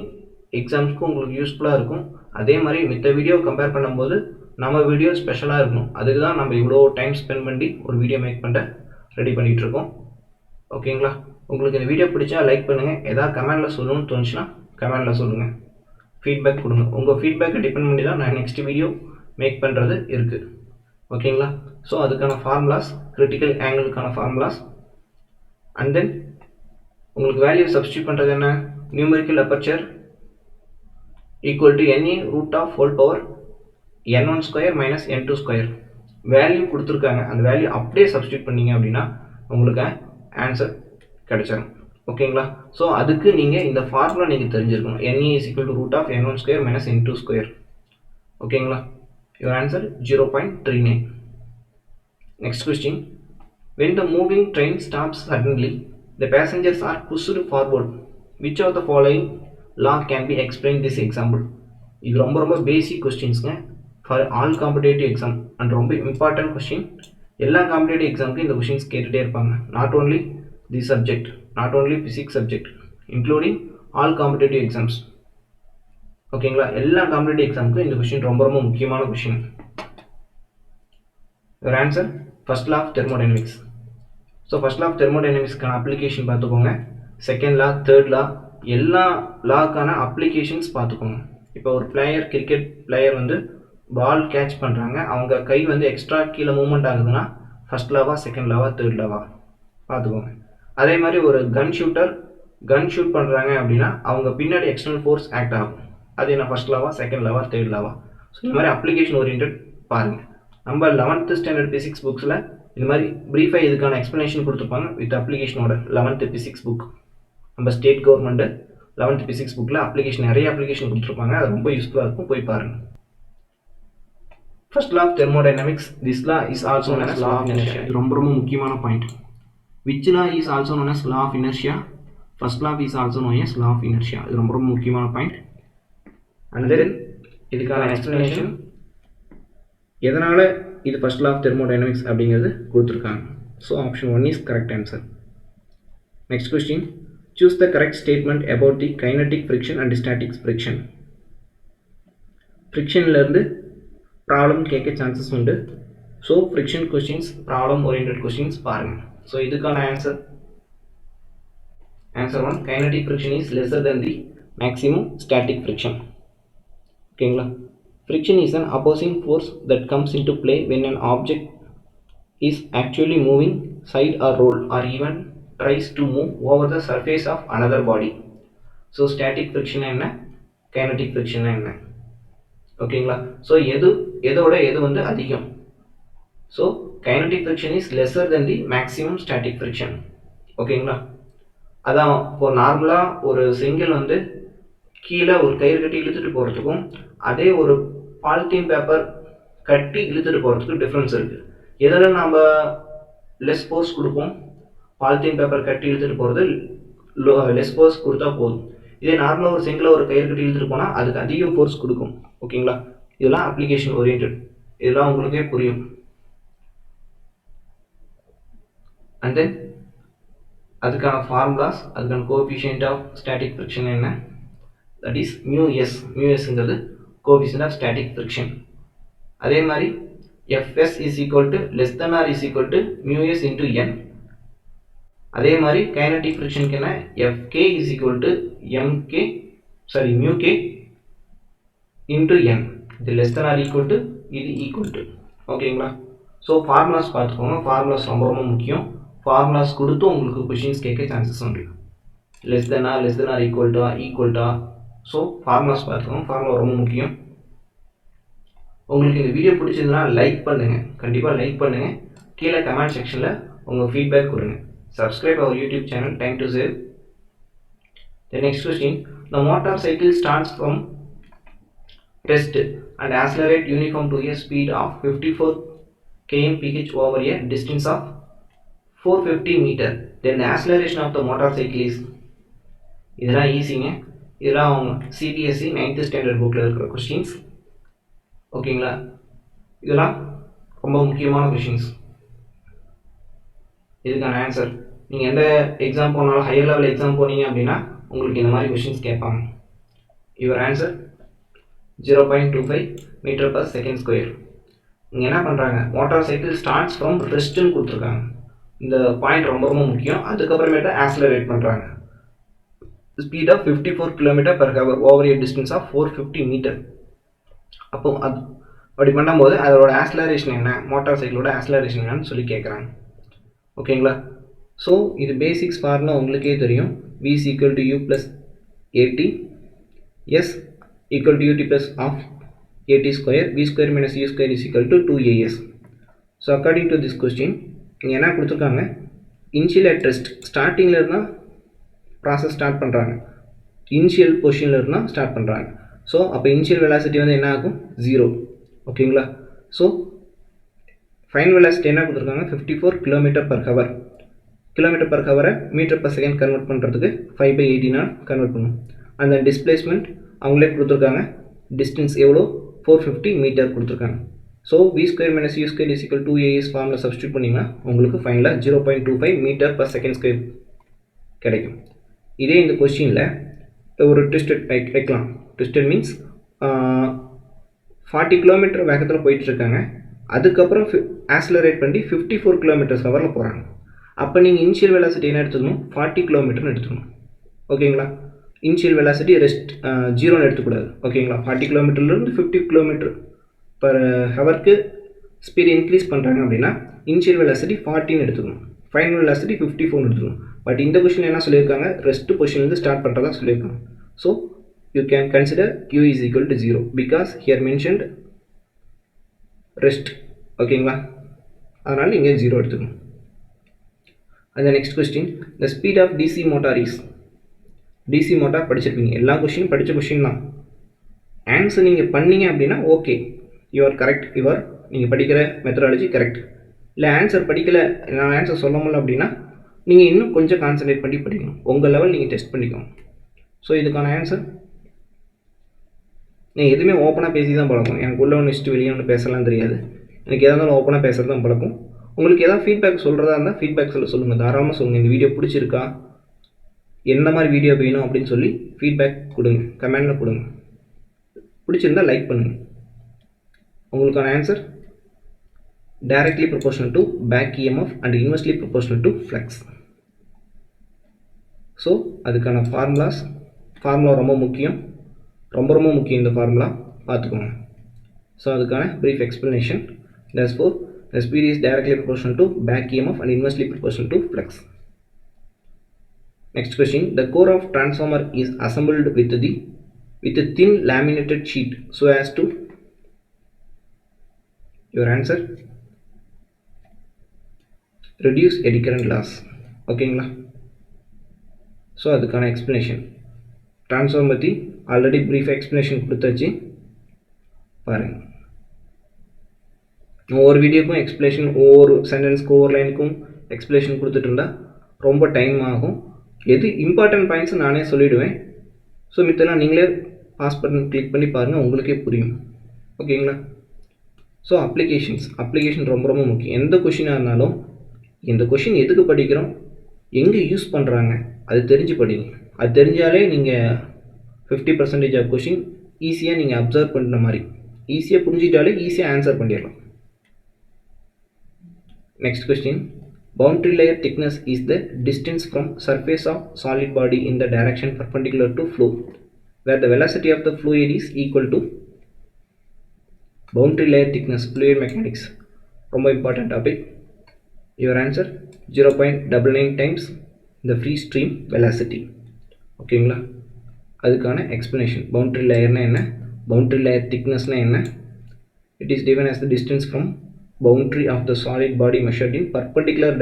எக்ஸாம்ஸ்க்கும் உங்களுக்கு யூஸ்ஃபுல்லாக இருக்கும். அதே மாதிரி மித்த வீடியோ கம்பேர் பண்ணும்போது நம்ம வீடியோ ஸ்பெஷலாக இருக்கணும், அதுக்கு தான் நம்ம இவ்வளோ டைம் ஸ்பெண்ட் பண்ணி ஒரு வீடியோ மேக் பண்ண ரெடி பண்ணிகிட்ருக்கோம். ஓகேங்களா? உங்களுக்கு இந்த வீடியோ பிடிச்சா லைக் பண்ணுங்கள். எதாவது கமெண்டில் சொல்லணும்னு தோணுச்சுன்னா கமெண்டில் சொல்லுங்கள். ஃபீட்பேக் கொடுங்க. உங்கள் ஃபீட்பேக்கை டிபெண்ட் பண்ணி தான் நான் நெக்ஸ்ட் வீடியோ மேக் பண்ணுறது இருக்குது. ஓகேங்களா? ஸோ அதுக்கான ஃபார்முலாஸ், கிரிட்டிக்கல் ஆங்கிளுக்கான ஃபார்முலாஸ், அண்ட் தென் உங்களுக்கு வேல்யூ சப்ஸ்டியூட் பண்ணுறது என்ன? Numerical aperture equal to NA root of whole power n1 square minus n2 square. Value கொடுத்துருக்காங்க, அந்த வேல்யூ அப்படியே சப்ஸ்டியூட் பண்ணிங்க அப்படின்னா உங்களுக்கு ஆன்சர் கிடைச்சிடும். ஓகேங்களா? ஸோ அதுக்கு நீங்கள் இந்த ஃபார்முலா நீங்கள் தெரிஞ்சிருக்கணும். NA is equal to root of n1 square minus n2 square. ஓகேங்களா? your answer 0.39. next question, when the moving train stops suddenly, the passengers are pushed forward. which of the following law can be explained this example? இது ரொம்ப பேசிக் கொஸ்டின்ஸ்ங்க for all competitive exam and ரொம்ப இம்பார்ட்டன்ட் கொஸ்டின். எல்லா காம்படேட்டிவ் எக்ஸாமுக்கும் இந்த கொஸ்டின்ஸ் கேட்டுகிட்டே இருப்பாங்க. Not only the subject, not only physics subject, including all competitive exams. ஓகேங்களா? எல்லா காம்படேட்டிவ் எக்ஸாமுக்கும் இந்த கொஸ்டின் ரொம்ப முக்கியமான question. your answer first law of thermodynamics. So first law of தெர்மோடைனமிக்ஸ்க்கான அப்ளிகேஷன் பார்த்துக்கோங்க. செகண்ட் லா, தேர்ட் லா, எல்லா லாக்கான அப்ளிகேஷன்ஸ் பார்த்துக்கோங்க. இப்போ ஒரு பிளேயர், கிரிக்கெட் பிளேயர் வந்து பால் கேட்ச் பண்ணுறாங்க, அவங்க கை வந்து எக்ஸ்ட்ரா கீழே மூவ்மெண்ட் ஆகுதுன்னா first lava, second lava, third lava பார்த்துக்கோங்க. அதே மாதிரி ஒரு கன் ஷூட் பண்ணுறாங்க அப்படின்னா அவங்க பின்னாடி எக்ஸ்டர்னல் ஃபோர்ஸ் ஆக்ட் ஆகும். அது என்ன first lava, second lava, third lava? So இந்த மாதிரி அப்ளிகேஷன் ஓரியன்ட் பாருங்கள். நம்ம 11th ஸ்டாண்டர்ட் பிசிக்ஸ் புக்ஸில் இந்த மாதிரி ப்ரீஃபாக இதுக்கான எக்ஸ்ப்ளனேஷன் கொடுத்துருப்பாங்க வித் அப்ளிகேஷனோட. 11th பிசிக்ஸ் புக், நம்ம ஸ்டேட் கவர்மெண்ட்டு 11th பிசிக்ஸ் புக்கில் அப்ளிகேஷன், நிறைய அப்ளிகேஷன் கொடுத்துருப்பாங்க. அது ரொம்ப யூஸ்ஃபுல்லாக இருக்கும், போய் பாருங்கள். First law of thermodynamics, this law is also known as law of inertia. இது ரொம்ப முக்கியமான point. which law is also known as law of inertia? first law is also known as law of inertia. இது ரொம்ப முக்கியமான பாயிண்ட். அண்ட் தென் இதுக்கான எக்ஸ்ப்ளனேஷன், எதனால் இது ஃபர்ஸ்ட் லா ஆஃப் தெர்மோடைனமிக்ஸ் அப்படிங்கிறது கொடுத்துருக்காங்க. So option 1 is correct answer. Next question, choose the correct statement about the kinetic friction and static friction. ஃப்ரிக்ஷன்லேருந்து ப்ராப்ளம் கேட்க சான்சஸ் உண்டு. So friction questions, problem orient questions பாருங்கள். ஸோ இதுக்கான answer 1, kinetic friction is lesser than the maximum static friction. ஓகேங்களா? Friction is an opposing force that comes into play when an object is actually moving, side or roll, or even tries to move over the surface of another body. So static friction என்ன, kinetic friction என்ன? ஓகேங்களா? ஸோ எதோட எது வந்து அதிகம்? So kinetic friction is lesser than the maximum static friction. ஓகேங்களா? அதான் இப்போ நார்மலாக ஒரு செங்கல் வந்து கீழே ஒரு கயிறு கட்டி இழுத்துட்டு போகிறதுக்கும் அதே ஒரு பாலித்தீன் பேப்பர் கட்டி இழுத்துட்டு போகிறதுக்கு டிஃப்ரென்ஸ் இருக்குது. எதில் நம்ம லெஸ் ஃபோர்ஸ் கொடுப்போம்? பாலித்தீன் பேப்பர் கட்டி இழுத்துட்டு போகிறது லெஸ் ஃபோர்ஸ் கொடுத்தா போதும். இதே நார்மலாக ஒரு செங்கலை ஒரு கயிறு கட்டி இழுத்துட்டு போனால் அதுக்கு அதிக ஃபோர்ஸ் கொடுக்கும். ஓகேங்களா? இதெல்லாம் அப்ளிகேஷன் ஓரியன்ட், இதெல்லாம் உங்களுக்கே புரியும். அண்ட் தென் அதுக்கான ஃபார்முலாஸ், அதுக்கான கோஎஃபிஷியன்ட் ஆஃப் ஸ்டாட்டிக் ஃப்ரிக்ஷன் என்ன? That is μs. μsங்கிறது கோஎஃபிஷியன்ட் ஆஃப் ஸ்டாட்டிக் ஃப்ரிக்ஷன். அதே மாதிரி Fs is equal to less than or is equal to μs into n. அதே மாதிரி கைனடிக் ஃப்ரிக்ஷனுக்கு என்ன? Fk is equal to μk into n. இது less than or equal to, இது equal to. ஓகேங்களா? ஸோ ஃபார்முலாஸ் பார்த்துக்கோங்க. ஃபார்முலாஸ் ரொம்ப முக்கியம். ஃபார்முலாஸ் கொடுத்து உங்களுக்கு கொஷின்ஸ் கேட்க சான்சஸ் உண்டு. less than or equal to. So formulas பார்த்துக்கோங்க. ஃபார்முலா ரொம்ப முக்கியம். உங்களுக்கு இந்த வீடியோ பிடிச்சதுன்னா லைக் பண்ணுங்கள், கண்டிப்பாக லைக் பண்ணுங்கள். கீழே கமெண்ட் செக்ஷனில் உங்கள் ஃபீட்பேக் கொடுங்க. Subscribe our YouTube channel Time to Save. The next question, the motorcycle starts from rest and accelerate uniform to a speed of 54 km/h over a distance of 450 meter. Then the acceleration of the motorcycle is. இதெல்லாம் ஈஸிங்க. இதெல்லாம் CBSE 9th ஸ்டாண்டர்ட் புக்கில் இருக்கிற கொஸ்டின்ஸ். ஓகேங்களா? இதெல்லாம் ரொம்ப முக்கியமான கொஷின்ஸ். இதுக்கான ஆன்சர், நீங்கள் எந்த எக்ஸாம் போனாலும், ஹையர் லெவல் எக்ஸாம் போனீங்க அப்படின்னா உங்களுக்கு இந்த மாதிரி கொஷின்ஸ் கேட்பாங்க. Your answer 0.25 metre per second square. இங்கே என்ன பண்ணுறாங்க? மோட்டார் சைக்கிள் ஸ்டார்ட்ஸ் ஃப்ரம் ரெஸ்ட்டுன்னு கொடுத்துருக்காங்க. இந்த பாயிண்ட் ரொம்ப ரொம்ப முக்கியம். அதுக்கப்புறமேட்டு ஆக்ஸலரேட் பண்ணுறாங்க. Speed of 54 km/h over a distance of 450 metre. அப்போ அது அப்படி பண்ணும்போது அதோட ஆக்ஸலரேஷன் என்ன, மோட்டார் சைக்கிளோட ஆக்ஸலரேஷன் என்னன்னு சொல்லி கேட்குறாங்க. ஓகேங்களா? ஸோ இது பேசிக்ஸ் ஃபார்முலா உங்களுக்கே தெரியும். v is equal to u plus at, s equal to ut plus of at square, v square minus u square is equal to 2as. So according to this question இங்கே என்ன கொடுத்துருக்காங்க, இனிஷியல் அட் ரெஸ்ட் ஸ்டார்டிங்கில் இருந்தால் ப்ராசஸ் ஸ்டார்ட் பண்ணுறாங்க, இனிஷியல் பொசிஷனில் இருந்தால் ஸ்டார்ட் பண்ணுறாங்க. ஸோ அப்போ இனிஷியல் வெலாசிட்டி வந்து என்ன ஆகும், 0. ஓகேங்களா? ஸோ ஃபைனல் வெலாசிட்டி என்ன கொடுத்துருக்காங்க, 54 km/h. km/h மீட்டர்/செகண்ட் கன்வெர்ட் பண்ணுறதுக்கு 5/18 கன்வெர்ட் பண்ணும். அந்த டிஸ்பிளேஸ்மெண்ட் அவங்களே கொடுத்துருக்காங்க. டிஸ்டன்ஸ் எவ்வளோ, 450 மீட்டர் கொடுத்துருக்காங்க. So v square minus u square is equal 2as ஃபார்மில் சப்ஸ்டியூட் பண்ணிங்கன்னா உங்களுக்கு ஃபைனலாக 0.25 மீட்டர்/செகண்ட் கிடைக்கும். இதே இந்த கொஸ்டினில் ஒரு ட்விஸ்டட் வைக்கலாம். ட்விஸ்டட் மீன்ஸ் 40 km வேகத்தில் போயிட்டுருக்காங்க. அதுக்கப்புறம் ஆக்ஸலரேட் பண்ணி 54 km/h போகிறாங்க. அப்போ நீங்கள் இனிஷியல் வெலாசிட்டி என்ன எடுத்துக்கணும், 40 km எடுத்துக்கணும். ஓகேங்களா? இனிஷியல் வெலாசிட்டி ரெஸ்ட் 0ன்னு எடுத்துக்கூடாது. ஓகேங்களா? 40 km-லேருந்து 50 km/h ஸ்பீட் இன்க்ரீஸ் பண்ணுறாங்க அப்படின்னா இனிஷியல் வெலாசிட்டி 40ன்னு எடுத்துக்கணும், ஃபைனல் வெலாசிட்டி 54 எடுத்துக்கணும். பட் இந்த கொஸ்டின் என்ன சொல்லியிருக்காங்க, ரெஸ்ட் பொசிஷன்லேருந்து ஸ்டார்ட் பண்ணுறதா சொல்லியிருக்காங்க. So you can consider q is equal to 0 because here mentioned rest. ஓகேங்களா? அதனால் இங்கே 0 எடுத்துக்கணும். அந்த next question, the speed of DC motor is. DC motor படிச்சிருப்பீங்க, எல்லா கொஸ்டினும் படித்த கொஸ்டின் தான். ஆன்சர் நீங்கள் பண்ணீங்க அப்படின்னா ஓகே, யூஆர் கரெக்ட், நீங்கள் படிக்கிற மெத்தடாலஜி கரெக்ட். இல்லை ஆன்சர் படிக்கலை, நான் ஆன்சர் சொல்ல முடியல அப்படின்னா நீங்கள் இன்னும் கொஞ்சம் கான்சன்ட்ரேட் பண்ணி படிக்கணும். உங்கள் லெவல் நீங்கள் டெஸ்ட் பண்ணிக்கணும். ஸோ இதுக்கான ஆன்சர், நீங்கள் எதுவுமே ஓப்பனாக பேசி தான் பழக்கம். எனக்கு உள்ள ஒன்று இஷ்டம், வெளியே ஒன்று பேசலாம் தெரியாது. எனக்கு எதாக இருந்தாலும் ஓப்பனாக பேசுகிறது தான் பழக்கம். உங்களுக்கு எதாவது ஃபீட்பேக் சொல்கிறதா இருந்தால் ஃபீட்பேக் சொல்லுங்கள், தாராளமாக சொல்லுங்கள். இந்த வீடியோ பிடிச்சிருக்கா, எந்த மாதிரி வீடியோ வேணும் அப்படின்னு சொல்லி ஃபீட்பேக் கொடுங்க, கமெண்டில் கொடுங்க. பிடிச்சிருந்தால் லைக் பண்ணுங்கள். உங்களுக்கான answer directly proportional to back EMF and inversely proportional to flux. So அதுக்கான ஃபார்முலா ரொம்ப முக்கியம், ரொம்ப முக்கியம். இந்த ஃபார்முலா பார்த்துக்கோங்க. ஸோ அதுக்கான brief explanation. Therefore the speed is directly proportional to back EMF and inversely proportional to flux. Next question, the core of transformer is assembled with a thin laminated sheet so as to. Your answer, reduce eddy current loss. ஓகேங்களா? ஸோ அதுக்கான எக்ஸ்ப்ளனேஷன் ட்ரான்ஸ்ஃபார்மர் பற்றி ஆல்ரெடி ப்ரீஃபாக எக்ஸ்ப்ளனேஷன் கொடுத்தாச்சு, பாருங்கள். ஒவ்வொரு வீடியோக்கும் எக்ஸ்ப்ளனேஷன், ஒவ்வொரு சென்டென்ஸ்க்கு ஒவ்வொரு லைனுக்கும் எக்ஸ்ப்ளனேஷன் கொடுத்துட்டு இருந்தால் ரொம்ப டைம் ஆகும். எது இம்பார்ட்டன்ட் பாயிண்ட்ஸ் நானே சொல்லிவிடுவேன். ஸோ மித்தெல்லாம் நீங்களே பாஸ் பட்டன் கிளிக் பண்ணி பாருங்கள், உங்களுக்கே புரியும். ஓகேங்களா? ஸோ அப்ளிகேஷன் ரொம்ப முக்கியம். எந்த கொஷினாக இருந்தாலும் இந்த கொஷின் எதுக்கு படிக்கிறோம், எங்கே யூஸ் பண்ணுறாங்க, அது தெரிஞ்சு படிங்க. அது தெரிஞ்சாலே நீங்கள் 50% ஆஃப் கொஷின் ஈஸியாக நீங்கள் அப்சர்வ் பண்ணுற மாதிரி, ஈஸியாக புரிஞ்சிட்டாலே ஈஸியாக ஆன்சர் பண்ணிடலாம். Next question, boundary layer thickness is the distance from surface of solid body in the direction perpendicular to flow where the velocity of the fluid is equal to. Boundary layer thickness, fluid mechanics, ரொம்ப important topic. Your answer 0.99 times the free stream velocity. ஓகேங்களா? அதுக்கான எக்ஸ்ப்ளனேஷன், பவுண்டரி லேயர்னா என்ன, பவுண்டரி லேயர் திக்னஸ்னா என்ன. It is given as the distance from boundary of the solid body measured in perpendicular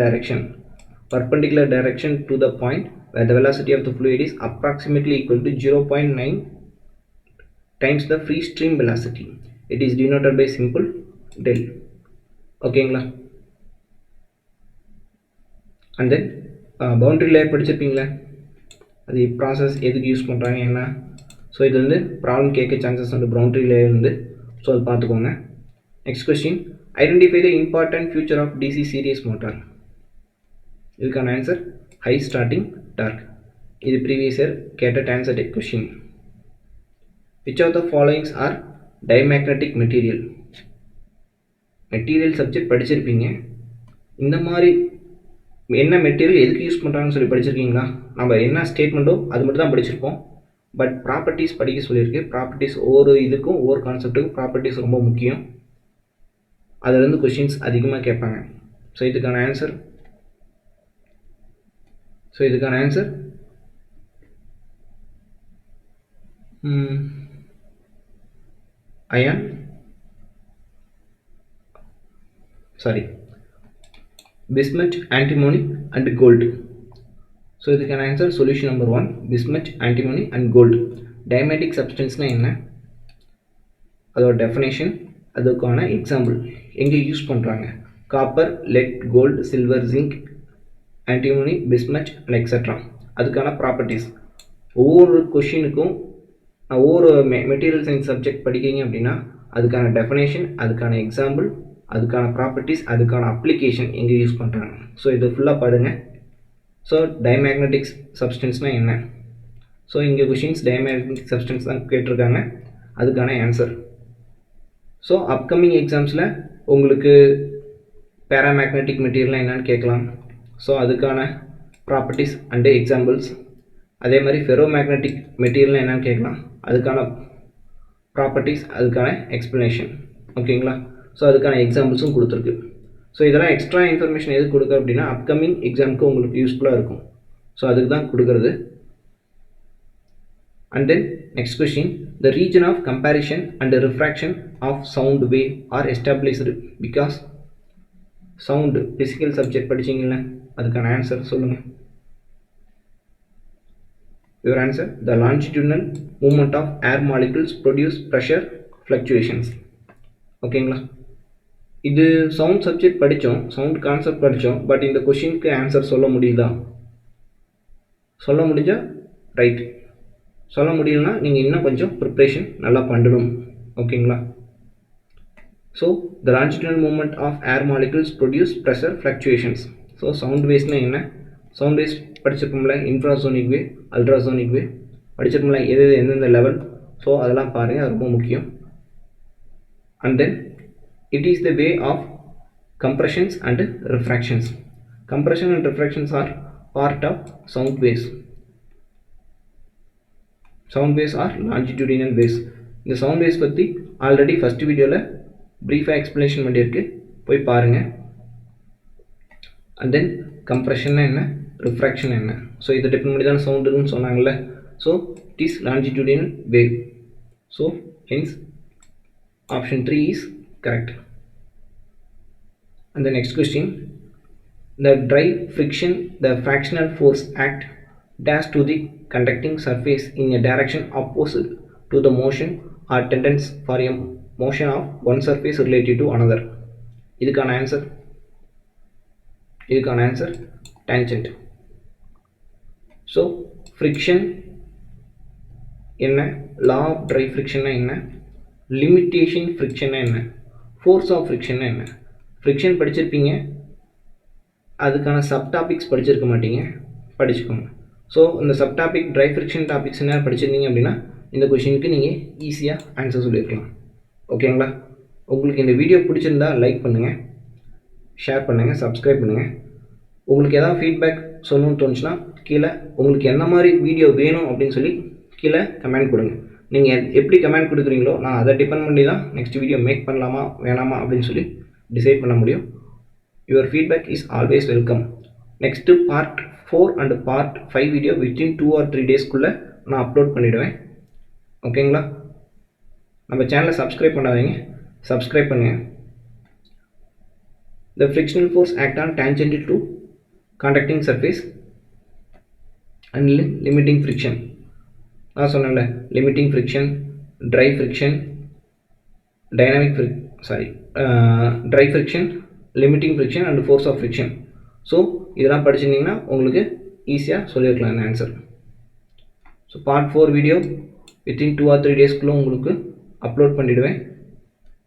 direction to the point where the velocity of the fluid is approximately equal to 0.9 times the free stream velocity. It is denoted by simple del. ஓகேங்களா? அண்ட் தென் பவுண்டரி லேயர் படிச்சிருப்பீங்களா, அது ப்ராசஸ் எதுக்கு யூஸ் பண்ணுறாங்க என்ன. ஸோ இது வந்து ப்ராப்ளம் கேட்க சான்சஸ் வந்து பவுண்டரி லேயர் வந்து. ஸோ அது பார்த்துக்கோங்க. Next question, identify the important feature of DC series motor. இதுக்கான ஆன்சர் ஹை ஸ்டார்டிங் டார்க். இது ப்ரீவியஸ் இயர் கேட்ட answer question. Which of the followings are diamagnetic material subject படிச்சிருப்பீங்க. இந்த மாதிரி என்ன மெட்டீரியல் எதுக்கு யூஸ் பண்ணுறாங்கன்னு சொல்லி படிச்சிருக்கீங்களா? நம்ம என்ன ஸ்டேட்மெண்ட்டோ அது மட்டும் தான் படிச்சிருப்போம். பட் ப்ராப்பர்ட்டிஸ் படிக்க சொல்லியிருக்கு. ப்ராப்பர்ட்டிஸ் ஒவ்வொரு இதுக்கும் ஒவ்வொரு கான்செப்ட்டுக்கும் ப்ராப்பர்ட்டிஸ் ரொம்ப முக்கியம். அதுலேருந்து கொஷின்ஸ் அதிகமாக கேட்பாங்க. ஸோ இதுக்கான answer iron bismuth, antimony and gold. So இதுக்கான answer solution number 1 bismuth, antimony and gold. Diamagnetic சப்ஸ்டன்ஸ்னா என்ன, அதோட டெஃபினேஷன், அதுக்கான எக்ஸாம்பிள், எங்கே யூஸ் பண்ணுறாங்க, copper, lead, gold, silver, zinc, antimony, bismuth and extra. அதுக்கான ப்ராப்பர்ட்டிஸ். ஒவ்வொரு கொஷினுக்கும் ஒவ்வொரு மெட்டீரியல் சயின்ஸ் சப்ஜெக்ட் படிக்கிறீங்க அப்படின்னா அதுக்கான டெஃபினேஷன், அதுக்கான எக்ஸாம்பிள், அதுக்கான ப்ராப்பர்ட்டிஸ், அதுக்கான அப்ளிகேஷன் எங்கே யூஸ் பண்ணுறாங்க. ஸோ இது ஃபுல்லாக பாருங்கள். ஸோ டயமேக்னெட்டிக் சப்ஸ்டன்ஸ்னால் என்ன? ஸோ இங்கே கொஷின்ஸ் டயமேக்னெட்டிக் சப்ஸ்டன்ஸ் தான் கேட்டிருக்காங்க, அதுக்கான ஆன்சர். ஸோ அப்கமிங் எக்ஸாம்ஸில் உங்களுக்கு பேராமேக்னெட்டிக் மெட்டீரியல்னால் என்னென்னு கேட்கலாம். ஸோ அதுக்கான ப்ராப்பர்ட்டிஸ் அண்டு எக்ஸாம்பிள்ஸ். அதே மாதிரி ஃபெரோமேக்னெட்டிக் மெட்டீரியல்னால் என்னென்னு கேட்கலாம், அதுக்கான ப்ராப்பர்ட்டிஸ், அதுக்கான எக்ஸ்ப்ளனேஷன். ஓகேங்களா? ஸோ அதுக்கான எக்ஸாம்பிள்ஸும் கொடுத்துருக்கு. ஸோ இதெல்லாம் எக்ஸ்ட்ரா இன்ஃபர்மேஷன் எது கொடுக்க அப்படின்னா அப்கமிங் எக்ஸாமுக்கு உங்களுக்கு யூஸ்ஃபுல்லாக இருக்கும். ஸோ அதுக்கு தான் கொடுக்குறது. And then next question, the region of compression and rarefaction of sound wave are established because sound physical subject படிச்சிங்கள, அதுக்கான ஆன்சர் சொல்லுங்கள். Your answer, the longitudinal movement of air molecules produce pressure fluctuations. ஓகேங்களா? இது சவுண்ட் சப்ஜெக்ட் படித்தோம், சவுண்ட் கான்செப்ட் படித்தோம். பட் இந்த கொஷினுக்கு ஆன்சர் சொல்ல முடியுதா? சொல்ல முடிஞ்சால் ரைட், சொல்ல முடியலன்னா நீங்கள் இன்னும் கொஞ்சம் ப்ரிப்ரேஷன் நல்லா பண்ணணும். ஓகேங்களா? So the longitudinal movement of air molecules produce pressure fluctuations. So sound வேவ்ஸ்னால் என்ன? சவுண்ட் வேவ்ஸ் படிச்சிருப்போம்ல, இன்ஃப்ராசோனிக் வேவ், அல்ட்ராசோனிக் வேவ் படிச்சிருப்போம்ல, எந்தெந்த லெவல். ஸோ அதெல்லாம் பாருங்கள், அது ரொம்ப முக்கியம். And then it is the way of compressions and refractions. Compression and refractions are part of sound waves. Sound waves are longitudinal waves. இந்த sound waves பற்றி ஆல்ரெடி ஃபஸ்ட் வீடியோவில் ப்ரீஃபாக எக்ஸ்ப்ளனேஷன் பண்ணியிருக்கு, போய் பாருங்கள். அண்ட் தென் கம்ப்ரெஷன்னா என்ன, ரிஃப்ராக்ஷன் என்ன. ஸோ இதை டிபெண்ட் பண்ணி தான் சவுண்டுன்னு சொன்னாங்கல்ல. So it is longitudinal wave. So hence option 3 is correct. And the next question, the dry friction, the fractional force act dash to the conducting surface in a direction opposite to the motion or tendence for a motion of one surface related to another. இதுக்கான ஆன்சர் tangent. So friction என்ன, law of dry friction என்ன, லிமிட்டேஷன் ஃப்ரிக்ஷன் என்ன, ஃபோர்ஸ் ஆஃப் ஃப்ரிக்ஷன் என்ன. ஃப்ரிக்ஷன் படிச்சிருப்பீங்க, அதுக்கான சப் டாபிக்ஸ் படிச்சிருக்க மாட்டீங்க, படிச்சுக்கோங்க. ஸோ இந்த sub topic try friction topics என்ன படிச்சிருந்தீங்க அப்படின்னா இந்த கொஷினுக்கு நீங்கள் ஈஸியாக ஆன்சர் சொல்லியிருக்கலாம். ஓகேங்களா? உங்களுக்கு இந்த வீடியோ பிடிச்சிருந்தா லைக் பண்ணுங்கள், ஷேர் பண்ணுங்கள், சப்ஸ்கிரைப் பண்ணுங்கள். உங்களுக்கு எதாவது ஃபீட்பேக் சொல்லணும்னு தோணுச்சுன்னா கீழே உங்களுக்கு என்ன மாதிரி வீடியோ வேணும் அப்படின்னு சொல்லி கீழே கமெண்ட் கொடுங்க. நீங்கள் எப்படி கமெண்ட் கொடுக்குறீங்களோ நான் அதை டிபெண்ட் பண்ணி தான் நெக்ஸ்ட் வீடியோ மேக் பண்ணலாமா வேணாமா அப்படின்னு சொல்லி டிசைட் பண்ண முடியும். Your feedback is always welcome. Next part 4 and part 5 video within 2 or 3 டேஸ்க்குள்ளே நான் அப்லோட் பண்ணிவிடுவேன். ஓகேங்களா? நம்ம சேனலை சப்ஸ்கிரைப் பண்ணாதீங்க, சப்ஸ்கிரைப் பண்ணுங்கள். The frictional force act on tangent to contacting surface and limiting friction. நான் சொன்னேன்ல, limiting friction, dry friction, dry friction, limiting friction and force of friction. So இதெல்லாம் படிச்சிருந்தீங்கன்னா உங்களுக்கு ஈஸியாக சொல்லியிருக்கலாம் இந்த ஆன்சர். So part 4 video within 2 or 3 டேஸ்க்குள்ளே உங்களுக்கு அப்லோட் பண்ணிவிடுவேன்.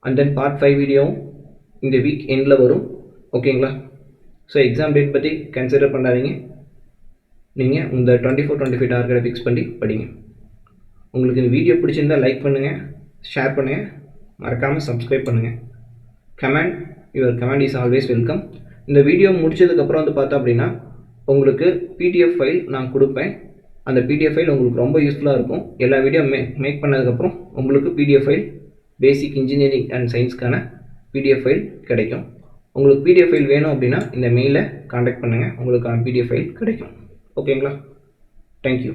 அண்ட் தென் பார்ட் 5 வீடியோவும் இந்த வீக் எண்டில் வரும். ஓகேங்களா? ஸோ எக்ஸாம் டேட் பற்றி கன்சிடர் பண்ணாதீங்க, நீங்கள் இந்த 24-25 டார்கெட்டை ஃபிக்ஸ் பண்ணி படிங்க. உங்களுக்கு இந்த வீடியோ பிடிச்சிருந்தால் லைக் பண்ணுங்கள், ஷேர் பண்ணுங்கள், மறக்காமல் சப்ஸ்கிரைப் பண்ணுங்கள். Your comment is always welcome. இந்த வீடியோ முடிச்சதுக்கப்புறம் வந்து பார்த்தோம் அப்படின்னா உங்களுக்கு பிடிஎஃப் ஃபைல் நான் கொடுப்பேன். அந்த பிடிஎஃப் ஃபைல் உங்களுக்கு ரொம்ப யூஸ்ஃபுல்லாக இருக்கும். எல்லா வீடியோ மேக் பண்ணதுக்கப்புறம் உங்களுக்கு PDF file basic engineering and சயின்ஸ்க்கான பிடிஎஃப் ஃபைல் கிடைக்கும். உங்களுக்கு பிடிஎஃப் ஃபைல் வேணும் அப்படின்னா இந்த மெயிலை காண்டாக்ட் பண்ணுங்கள், உங்களுக்கான பிடிஎஃப் ஃபைல் கிடைக்கும். ஓகேங்களா? தேங்க்யூ.